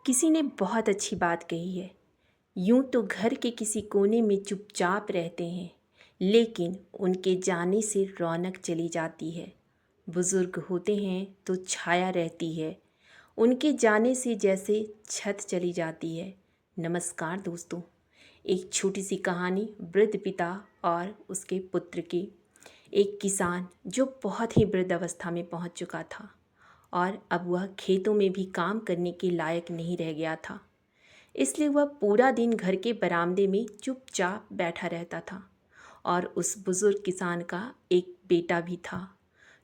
किसी ने बहुत अच्छी बात कही है। यूं तो घर के किसी कोने में चुपचाप रहते हैं, लेकिन उनके जाने से रौनक चली जाती है। बुजुर्ग होते हैं तो छाया रहती है, उनके जाने से जैसे छत चली जाती है। नमस्कार दोस्तों, एक छोटी सी कहानी वृद्ध पिता और उसके पुत्र की। एक किसान जो बहुत ही वृद्ध अवस्था में पहुंच चुका था और अब वह खेतों में भी काम करने के लायक नहीं रह गया था। इसलिए वह पूरा दिन घर के बरामदे में चुपचाप बैठा रहता था। और उस बुजुर्ग किसान का एक बेटा भी था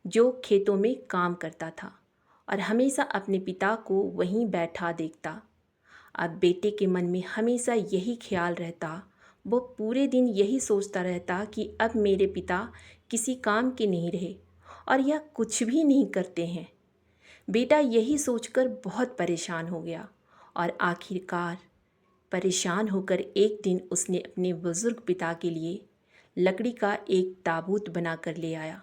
जो खेतों में काम करता था और हमेशा अपने पिता को वहीं बैठा देखता। अब बेटे के मन में हमेशा यही ख्याल रहता, वो पूरे दिन यही सोचता रहता कि अब मेरे पिता किसी काम के नहीं रहे और यह कुछ भी नहीं करते हैं। बेटा यही सोचकर बहुत परेशान हो गया और आखिरकार परेशान होकर एक दिन उसने अपने बुजुर्ग पिता के लिए लकड़ी का एक ताबूत बनाकर ले आया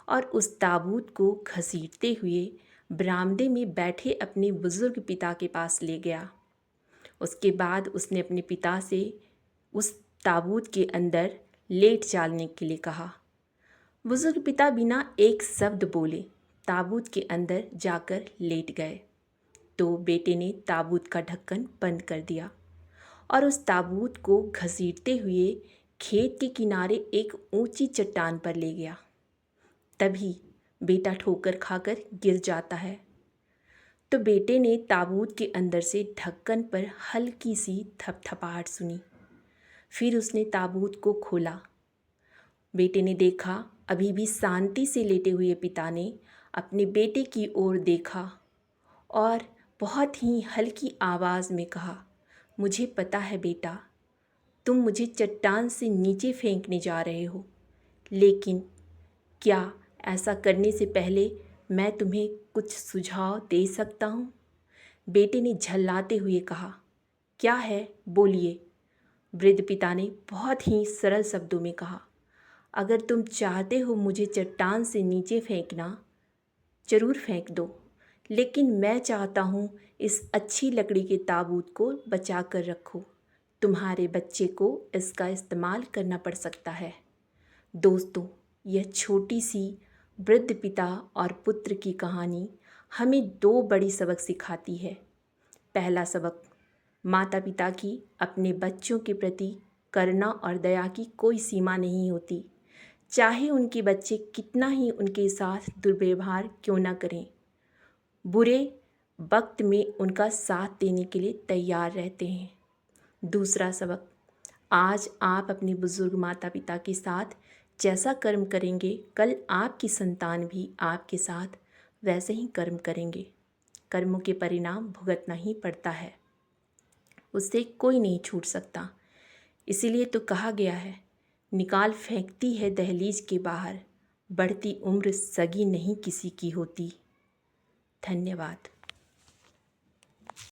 और उस ताबूत को घसीटते हुए बरामदे में बैठे अपने बुजुर्ग पिता के पास ले गया। उसके बाद उसने अपने पिता से उस ताबूत के अंदर लेट जाने के लिए कहा। बुजुर्ग पिता बिना एक शब्द बोले ताबूत के अंदर जाकर लेट गए। तो बेटे ने ताबूत का ढक्कन बंद कर दिया और उस ताबूत को घसीटते हुए खेत के किनारे एक ऊंची चट्टान पर ले गया। तभी बेटा ठोकर खाकर गिर जाता है। तो बेटे ने ताबूत के अंदर से ढक्कन पर हल्की सी थपथपाहट सुनी। फिर उसने ताबूत को खोला। बेटे ने देखा, अभी भी शांति से लेटे हुए पिता ने अपने बेटे की ओर देखा और बहुत ही हल्की आवाज़ में कहा, मुझे पता है बेटा, तुम मुझे चट्टान से नीचे फेंकने जा रहे हो, लेकिन क्या ऐसा करने से पहले मैं तुम्हें कुछ सुझाव दे सकता हूँ? बेटे ने झल्लाते हुए कहा। क्या है, बोलिए। वृद्ध पिता ने बहुत ही सरल शब्दों में कहा, अगर तुम चाहते हो मुझे चट्टान से नीचे फेंकना, ज़रूर फेंक दो, लेकिन मैं चाहता हूँ इस अच्छी लकड़ी के ताबूत को बचा कर रखो। तुम्हारे बच्चे को इसका इस्तेमाल करना पड़ सकता है। दोस्तों, यह छोटी सी वृद्ध पिता और पुत्र की कहानी हमें दो बड़ी सबक सिखाती है। पहला सबक, माता पिता की अपने बच्चों के प्रति करुणा और दया की कोई सीमा नहीं होती, चाहे उनके बच्चे कितना ही उनके साथ दुर्व्यवहार क्यों ना करें। बुरे वक्त में उनका साथ देने के लिए तैयार रहते हैं। दूसरा सबक, आज आप अपने बुजुर्ग माता पिता के साथ जैसा कर्म करेंगे, कल आपकी संतान भी आपके साथ वैसे ही कर्म करेंगे। कर्मों के परिणाम भुगतना ही पड़ता है, उससे कोई नहीं छूट सकता। इसीलिए तो कहा गया है, निकाल फेंकती है दहलीज के बाहर, बढ़ती उम्र सगी नहीं किसी की होती। धन्यवाद।